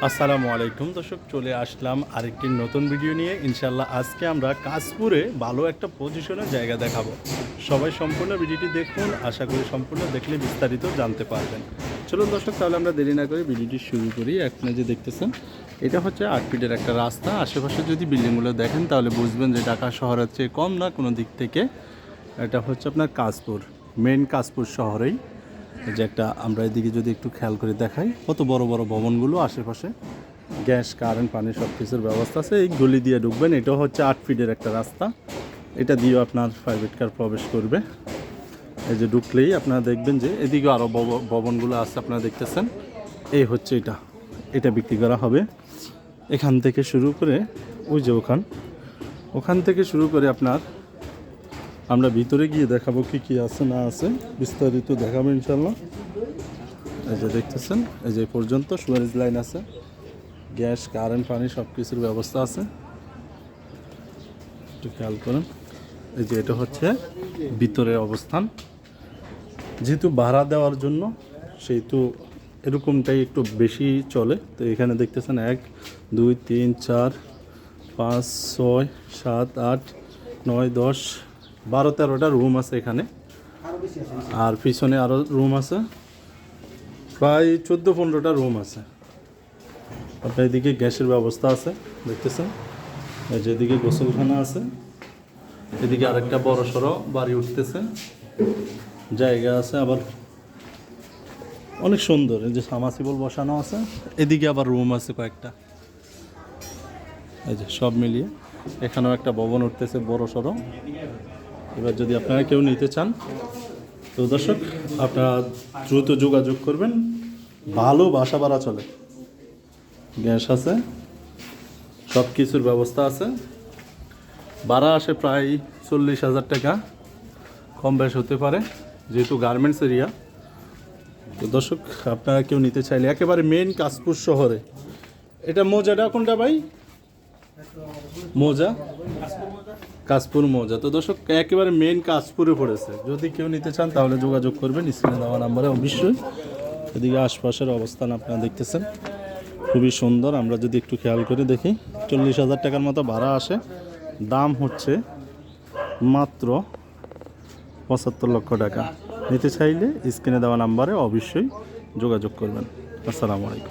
আসসালামু আলাইকুম দর্শক, চলে আসলাম আরেকটি নতুন ভিডিও নিয়ে। ইনশাল্লাহ আজকে আমরা কাশপুরে ভালো একটা পজিশনের জায়গা দেখাবো। সবাই সম্পূর্ণ ভিডিওটি দেখুন, আশা করি সম্পূর্ণ দেখলে বিস্তারিত জানতে পারবেন। চলুন দর্শক, তাহলে আমরা দেরি না করে ভিডিওটি শুরু করি। আপনারা যে দেখতেছেন, এটা হচ্ছে 8 ফিটের একটা রাস্তা। আশেপাশে যদি বিল্ডিংগুলো দেখেন তাহলে বুঝবেন যে ঢাকা শহরের চেয়ে কম না কোনো দিক থেকে। এটা হচ্ছে আপনার কাশপুর, মেন কাশপুর শহরেই। এই যে একটা, আমরা এদিকে যদি একটু খেয়াল করে দেখাই, কত বড় বড় ভবনগুলো আশেপাশে, গ্যাস কারেন্ট পানি সব কিছুর ব্যবস্থা আছে। এই গলি দিয়ে ঢুকবেন, এটা হচ্ছে 8 ফিটের একটা রাস্তা। এটা দিয়েও আপনার প্রাইভেট কার প্রবেশ করবে। এই যে ঢুকলেই আপনারা দেখবেন যে এদিকেও আরও ভবনগুলো আছে, আপনারা দেখতেছেন। এই হচ্ছে এটা বিক্রি করা হবে। এখান থেকে শুরু করে ওই যে ওখান থেকে শুরু করে আপনার, আমরা ভিতরে গিয়ে দেখাবো কি কি আছে না আছে, বিস্তারিত দেখাবো ইনশাল্লাহ। এই যে দেখতেছেন, এই যে পর্যন্ত সুয়ারেজ লাইন আছে, গ্যাস কারেন্ট পানি সব কিছুর ব্যবস্থা আছে। একটু খেয়াল করেন। এই যে এটা হচ্ছে ভিতরের অবস্থান। যেহেতু ভাড়া দেওয়ার জন্য, সেহেতু এরকমটাই একটু বেশি চলে। তো এখানে দেখতেছেন 1 2 3 4 5 6 7 8 9 10 12 13টা রুম আছে এখানে। আর পিছনে আরও রুম আছে, প্রায় 14-15টা রুম আছে। আপনার এদিকে গ্যাসের ব্যবস্থা আছে, দেখতেছেন। এই যে এদিকে গোসলখানা আছে, এদিকে আরেকটা বড় সড়ো বাড়ি উঠতেছে, জায়গা আছে। আবার অনেক সুন্দর, এই যে সামাসিবল বসানো আছে। এদিকে আবার রুম আছে কয়েকটা। এই যে সব মিলিয়ে এখানেও একটা ভবন উঠতেছে বড় সড়ো। এবার যদি আপনারা কেউ নিতে চান, তো দর্শক আপনারা দ্রুত যোগাযোগ করবেন। ভালো বাসা ভাড়া চলে, গ্যাস আছে, সব কিছুর ব্যবস্থা আছে। ভাড়া আসে প্রায় 40,000 টাকা, কম বেশ হতে পারে যেহেতু গার্মেন্টস এরিয়া। তো দর্শক আপনারা কেউ নিতে চাইলে একেবারে মেন কাশপুর শহরে। এটা মোজাটা কোনটা ভাই? মোজা, কাশপুর মোজা। তো দর্শক একেবারে মেন কাশপুরে পড়েছে। যদি কেউ নিতে চান তাহলে যোগাযোগ করবেন স্ক্রিনে দেওয়া নাম্বারে অবশ্যই। এদিকে আশপাশের অবস্থান আপনারা দেখতেছেন, খুবই সুন্দর। আমরা যদি একটু খেয়াল করে দেখি, 40,000 টাকার মতো ভাড়া আসে। দাম হচ্ছে মাত্র 75 লক্ষ টাকা। নিতে চাইলে স্ক্রিনে দেওয়া নাম্বারে অবশ্যই যোগাযোগ করবেন। আসসালামু আলাইকুম।